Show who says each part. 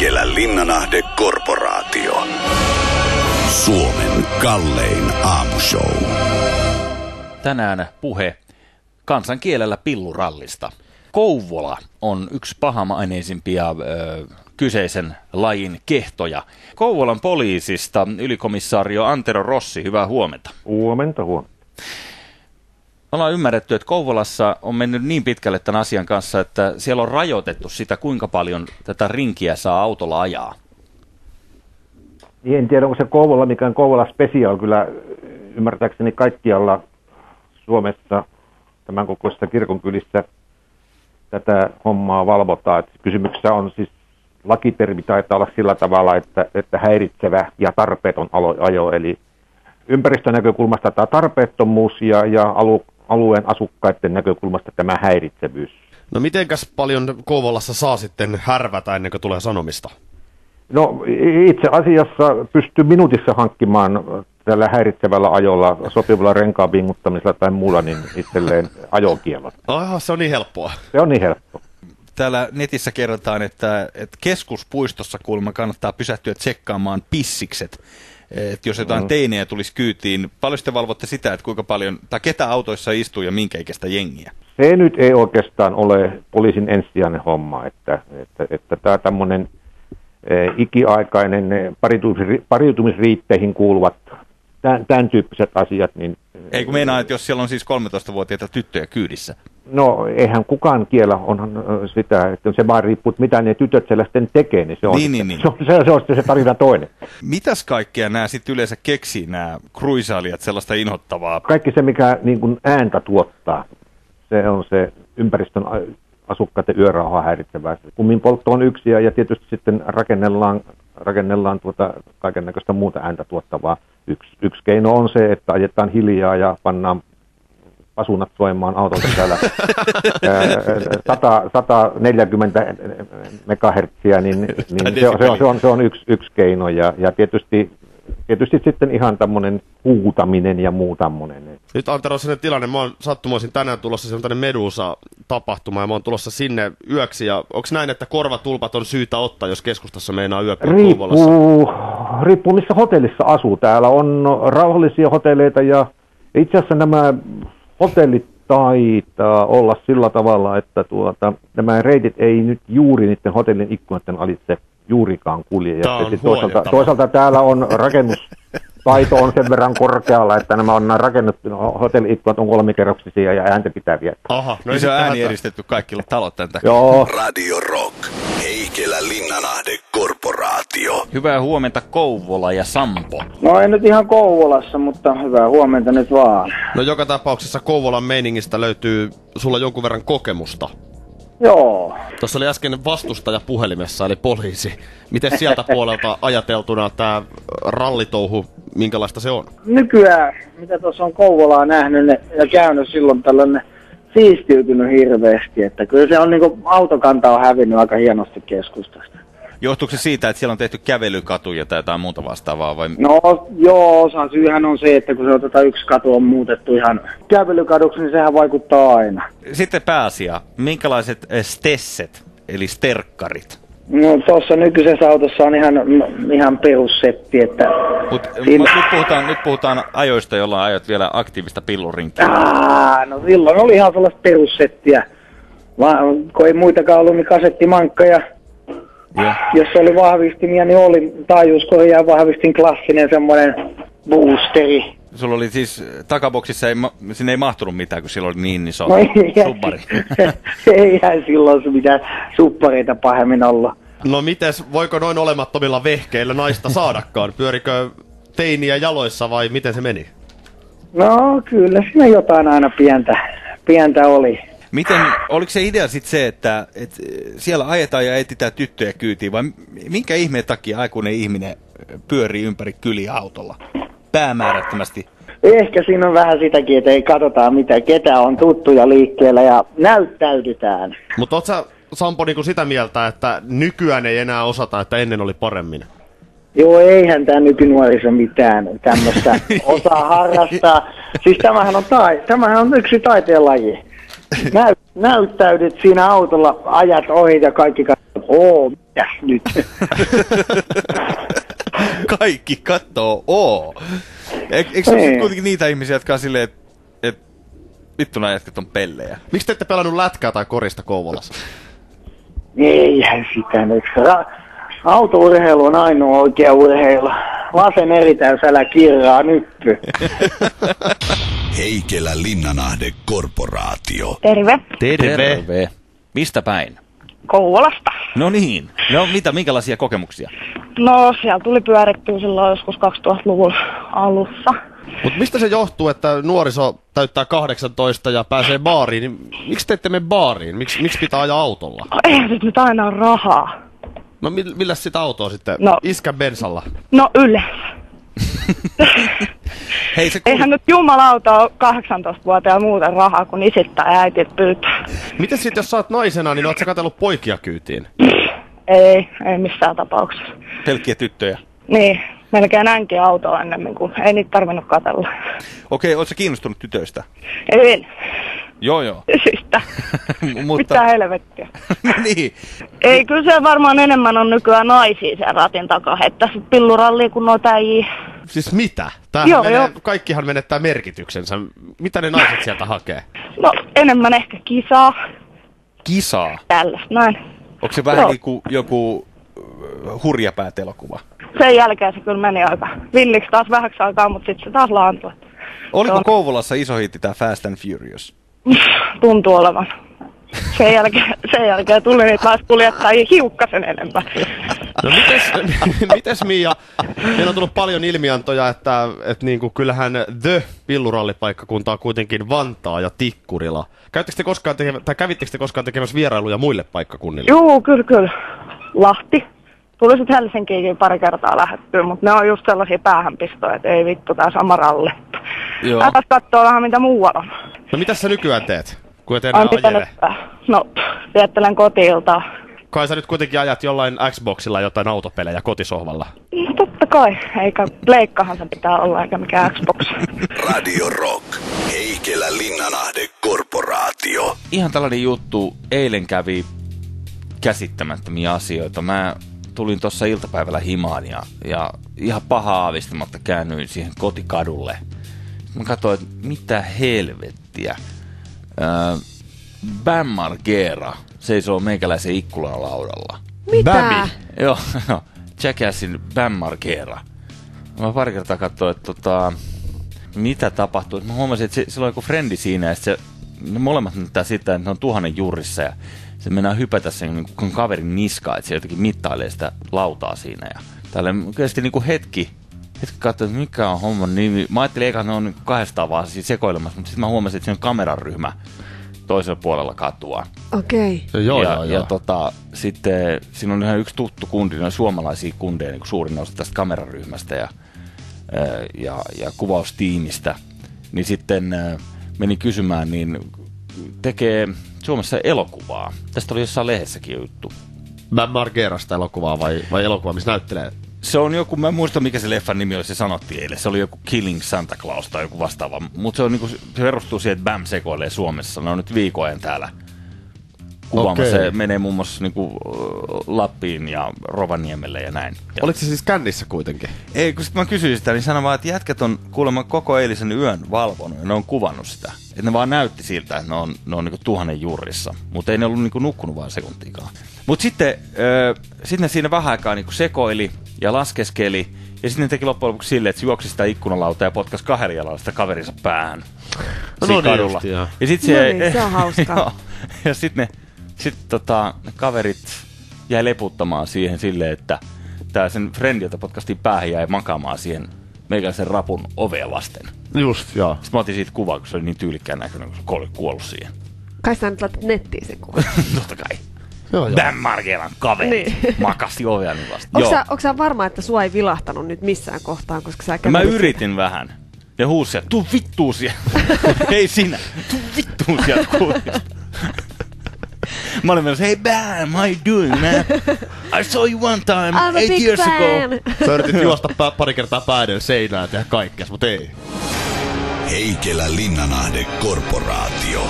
Speaker 1: Heikelän Linnanahde Korporaatio. Suomen kallein aamushow.
Speaker 2: Tänään puhe kansankielellä pillurallista. Kouvola on yksi pahamaineisimpia kyseisen lajin kehtoja. Kouvolan poliisista ylikomissaario Antero Rossi, hyvää huomenta.
Speaker 3: Huomenta.
Speaker 2: Ollaan ymmärretty, että Kouvolassa on mennyt niin pitkälle tämän asian kanssa, että siellä on rajoitettu sitä, kuinka paljon tätä rinkiä saa autolla ajaa.
Speaker 3: En tiedä, onko se Kouvola mikään Kouvola special. Kyllä ymmärtääkseni kaikkialla Suomessa tämän kokoisessa kirkonkylissä tätä hommaa valvotaan. Että kysymyksessä on siis, lakitermi taitaa olla sillä tavalla, että häiritsevä ja tarpeeton ajo. Eli ympäristönäkökulmasta tämä tarpeettomuus ja alueen asukkaiden näkökulmasta tämä häiritsevyys.
Speaker 4: No mitenkäs paljon Kouvolassa saa sitten härvätä ennen kuin tulee sanomista?
Speaker 3: No itse asiassa pystyy minuutissa hankkimaan tällä häiritsevällä ajolla, sopivalla renkaan vinguttamisella tai muulla, niin itselleen ajokielot.
Speaker 4: Aha, se on niin helppoa.
Speaker 3: Se on niin helppo.
Speaker 2: Täällä netissä kerrotaan, että keskuspuistossa kuulemma kannattaa pysähtyä tsekkaamaan pissikset. Että jos jotain teinejä tulisi kyytiin, paljon te valvotte sitä, että kuinka paljon, tai ketä autoissa istuu ja minkä ikäistä jengiä?
Speaker 3: Se nyt ei oikeastaan ole poliisin ensisijainen homma, että tämä tämmöinen ikiaikainen pariutumisriitteihin kuuluvat tämän tyyppiset asiat. Niin,
Speaker 2: ei kun meinaa, että jos siellä on siis 13-vuotiaita tyttöjä kyydissä.
Speaker 3: No eihän kukaan kiellä, onhan sitä, että se vaan riippuu, mitä ne tytöt siellä sitten tekee, niin se on, se on sitten se tarina toinen.
Speaker 2: Mitäs kaikkea nämä sitten yleensä keksii, nämä kruisailijat, sellaista inhottavaa?
Speaker 3: Kaikki se, mikä niin kuin ääntä tuottaa, se on se ympäristön asukkaiden yörauhaa häiritsevää. Kumminpoltto on yksi ja tietysti sitten rakennellaan kaikennäköistä muuta ääntä tuottavaa. Yksi keino on se, että ajetaan hiljaa ja pannaan pasunat soimaan autolta täällä 140 megahertsiä, niin se on yksi keino. Ja tietysti sitten ihan tämmöinen huutaminen ja muu tämmöinen.
Speaker 4: Nyt Antero, sellainen tilanne. Mä oon sattumoisin tänään tulossa, se on tänne Medusa-tapahtuma ja mä oon tulossa sinne yöksi. Ja onko näin, että korvatulpat on syytä ottaa, jos keskustassa meinaa yöpyä Kouvolassa?
Speaker 3: Riippuu missä hotellissa asuu. Täällä on rauhallisia hotelleita ja itse asiassa nämä hotellit taitaa olla sillä tavalla, että nämä reitit ei nyt juuri niiden hotellin ikkunoiden alitse juurikaan kulje. Ja toisaalta täällä on rakennustaito on sen verran korkealla, että nämä hotelli-ikkunat on 3-kerroksisia ja ääntä pitäviä.
Speaker 4: Aha, no
Speaker 2: se on ääni eristetty kaikille talot tämän takia.
Speaker 3: Joo.
Speaker 1: Radio Rock. Heikelän Linnanahde Korporaatio.
Speaker 2: Hyvää huomenta Kouvola ja Sampo.
Speaker 5: No ei nyt ihan Kouvolassa, mutta hyvää huomenta nyt vaan.
Speaker 4: No joka tapauksessa Kouvolan meiningistä löytyy sulla jonkun verran kokemusta.
Speaker 5: Joo.
Speaker 4: Tuossa oli äsken vastustaja puhelimessa, eli poliisi. Miten sieltä puolelta ajateltuna tämä rallitouhu, minkälaista se on?
Speaker 5: Nykyään, mitä tuossa on Kouvolaa nähnyt ja käynyt silloin tällainen siistiytynyt hirveästi, että kyllä se on niinku autokanta on hävinnyt aika hienosti keskustasta.
Speaker 2: Johtuuko se siitä, että siellä on tehty kävelykatuja tai jotain muuta vastaavaa? Vai?
Speaker 5: No joo, osa syyhän on se, että kun se yksi katu on muutettu ihan kävelykaduksi, niin sehän vaikuttaa aina.
Speaker 2: Sitten pääasia, minkälaiset stesset, eli sterkkarit?
Speaker 5: No tuossa nykyisessä autossa on ihan perussetti, että...
Speaker 2: Mutta nyt puhutaan ajoista, jolla ajat vielä aktiivista pillurinkiä.
Speaker 5: No silloin oli ihan sellaista perussettiä. Kun ei muitakaan ollut, niin kasettimankka ja... Jos oli vahvistimia, niin oli taajuuskohja ja vahvistin klassinen semmoinen boosteri.
Speaker 2: Sulla oli siis takaboksissa, sinne ei mahtunut mitään, kun silloin oli niin iso subbari.
Speaker 5: Eihän silloin mitään suppareita pahemmin olla.
Speaker 4: No mites, voiko noin olemattomilla vehkeillä naista saadakaan? Pyörikö teiniä jaloissa vai miten se meni?
Speaker 5: No kyllä siinä jotain aina pientä oli.
Speaker 2: Oliko se idea sitten se, että siellä ajetaan ja etsitään tyttöjä kyytiin, vai minkä ihmeen takia aikuinen ihminen pyörii ympäri kyliä autolla päämäärättömästi?
Speaker 5: Ehkä siinä on vähän sitäkin, että ei katsota ketä on tuttuja liikkeellä ja näyttäydytään.
Speaker 4: Mutta ootko sä, Sampo, niinku sitä mieltä, että nykyään ei enää osata, että ennen oli paremmin?
Speaker 5: Joo, eihän tämä nykynuoriso mitään tämmöistä osaa harrastaa. Siis tämähän on yksi taiteen laji. Näyttäydyt siinä autolla, ajat ohi ja kaikki katsovat, tässä nyt.
Speaker 2: Kaikki kattoo Eikö se ole kuitenkin niitä ihmisiä, jotka on silleen, että vittu nää jätkät on pellejä?
Speaker 4: Miksi te ette pelannut lätkää tai korista Kouvolassa?
Speaker 5: Eihän sitä nyt. Autourheilu on ainoa oikea urheilu. Lasen eritäys, älä kirraa nyppy.
Speaker 1: Heikelä Linnanahde Korporaatio.
Speaker 6: Terve.
Speaker 2: Terve. Mistä päin?
Speaker 6: Kouvolasta.
Speaker 2: No niin. No minkälaisia kokemuksia?
Speaker 6: No siellä tuli pyörittyä silloin joskus 2000-luvun alussa.
Speaker 4: Mutta mistä se johtuu, että nuoriso täyttää 18 ja pääsee baariin? Niin miksi te ette mene baariin? Miksi pitää ajaa autolla?
Speaker 6: Eihän sit nyt aina ole rahaa.
Speaker 4: No millä sitä autoa sitten?
Speaker 6: No.
Speaker 4: Iskän bensalla.
Speaker 6: No yleensä.
Speaker 2: Hei,
Speaker 6: Eihän nyt jumalauta ole 18-vuotiailla muuten rahaa, kun isiltä ja äitit pyytää.
Speaker 4: Miten sitten, jos sä oot naisena, niin oot sä katsellut poikia kyytiin?
Speaker 6: Ei missään tapauksessa.
Speaker 2: pelkkiä tyttöjä.
Speaker 6: Niin, melkein näinkin autoa ennemmin, kuin ei niitä tarvinnut katsella.
Speaker 2: Okei, ootko sä kiinnostunut tytöistä?
Speaker 6: En.
Speaker 2: Joo.
Speaker 6: Sistä.
Speaker 2: Mutta...
Speaker 6: Mitä helvettiä.
Speaker 2: Niin.
Speaker 6: Ei, kyllä se varmaan enemmän on nykyään naisia sen ratin takaa, että sit pillurallia kun noita äijii.
Speaker 4: Siis mitä?
Speaker 6: Joo.
Speaker 4: Kaikkihan menettää merkityksensä. Mitä ne naiset sieltä hakee?
Speaker 6: No, enemmän ehkä kisaa.
Speaker 2: Kisaa?
Speaker 6: Tällaista, näin.
Speaker 2: Onko se vähän niin kuin joku hurjapäät elokuva?
Speaker 6: Sen jälkeen se kyllä meni aika villiksi taas vähäksi aikaa, mutta sitten se taas laantui.
Speaker 2: Oliko Kouvolassa iso hitti tää Fast and Furious?
Speaker 6: Tuntuu olevan. Sen jälkeen tuli niitä naiskuljettajia hiukkasen enemmän.
Speaker 4: No mites Mia? Meillä on tullut paljon ilmiantoja, että niinku, kyllähän pillurallipaikkakunta on kuitenkin Vantaa ja Tikkurila. Kävittekö te koskaan tekemässä vierailuja muille paikkakunnille?
Speaker 6: Joo, kyllä. Lahti. Tuli sitten Helsinkiinkin pari kertaa lähettyä, mutta ne on just sellaisia päähänpistoja, että ei vittu tää sama ralli. Älä kattoo vähän mitä muualla on.
Speaker 4: No mitä sä nykyään teet, kun et enää ajele?
Speaker 6: No, viettelen kotiiltaan.
Speaker 4: Kai sä nyt kuitenkin ajat jollain Xboxilla jotain autopelejä kotisohvalla?
Speaker 6: No totta kai, eikä pleikkahan se pitää olla eikä mikään Xbox.
Speaker 1: Radio Rock, Heikelä Linnanahde Korporaatio.
Speaker 2: Ihan tällainen juttu, eilen kävi käsittämättömiä asioita. Mä tulin tuossa iltapäivällä himaan ja ihan paha aavistamatta käännyin siihen kotikadulle. Mä katsoin, että mitä helvettiä. Bam Margera seisoo meikäläisen ikkunalaudalla.
Speaker 7: Mitä?
Speaker 4: Bambi.
Speaker 2: Joo, Jackassin Bam Margera. Mä pari kertaa katsoin, että mitä tapahtuu. Mä huomasin, että sillä on joku frendi siinä ja ne molemmat näyttää sitä, että ne on 1000 juurissa ja se mennään hypätä sen niin kaverin niskaan, että se jotenkin mittailee sitä lautaa siinä. Ja tälleen kesti niin kuin hetki katsoin, että mikä on homman nimi. Mä ajattelin eka, että ne on 200 vaan siis sekoilemassa, mutta sitten mä huomasin, että siinä on kameraryhmä toisella puolella katua.
Speaker 7: Okei.
Speaker 4: Joo.
Speaker 2: Ja sitten siinä on ihan yksi tuttu kundi, ne on suomalaisia kundeja, niin suurin osa tästä kameraryhmästä ja kuvaustiimistä. Niin sitten meni kysymään, niin tekee Suomessa elokuvaa. Tästä oli jossain lehdessäkin juttu.
Speaker 4: Bam Margerasta elokuvaa vai elokuva, missä näyttelee?
Speaker 2: Se on joku, mä en muista mikä se leffan nimi oli, se sanottiin eilen. Se oli joku Killing Santa Claus tai joku vastaava. Mutta se, niinku, se perustuu siihen, että Bam sekoilee Suomessa. Ne on nyt viikon ajan täällä kuvaamassa. Se menee muun muassa niinku Lappiin ja Rovaniemelle ja näin.
Speaker 4: Oliko se siis kännissä kuitenkin?
Speaker 2: Ei, kun sit mä kysyin sitä, niin sanon vaan, että jätkät on kuulemma koko eilisen yön valvonut ja ne on kuvannut sitä. Että ne vaan näytti siltä, että ne on niinku 1000 juurissa. Mutta ei ne ollut niinku nukkunut vaan sekuntiikaan. Mutta sitten ne siinä vähän aikaa niinku sekoili ja laskeskeli. Ja sitten ne teki loppujen lopuksi silleen, että se juoksi sitä ikkunalautaa ja potkasi 2 jalalla sitä kaverinsa päähän.
Speaker 4: No
Speaker 2: kadulla.
Speaker 4: Just, ja
Speaker 2: sit
Speaker 7: se on hauskaa.
Speaker 2: Ja sitten ne kaverit jäi leputtamaan siihen silleen, että tää sen frendi, jota potkastiin päähän, jäi makaamaan siihen meikäläisen rapun ovea vasten.
Speaker 4: Just, joo.
Speaker 2: Sitten mä otin siitä kuvaa, kun se oli niin tyylikkään näköinen, kun se oli kuollut siihen.
Speaker 7: Kai sä nyt laitat nettiin sen kuvan.
Speaker 2: Totta kai.
Speaker 4: Joo.
Speaker 2: Bam Margeran kaverit
Speaker 7: Niin.
Speaker 2: makasti ovea niin vastaan.
Speaker 7: Onko sä varma, että sua ei vilahtanut nyt missään kohtaan, koska sä
Speaker 2: mä yritin vähän. Ja huusi sieltä, tuu vittuun sieltä. Ei sinä, tuu vittuun sieltä kuvista. Mä olin mielessä, hey Bam, how you doing man? I saw you one time, 8 years ago.
Speaker 4: Sä yritit juosta pari kertaa päädön seinään ja tehdä kaikkea, mutta ei.
Speaker 1: Heikelä Linnanahde Korporaatio.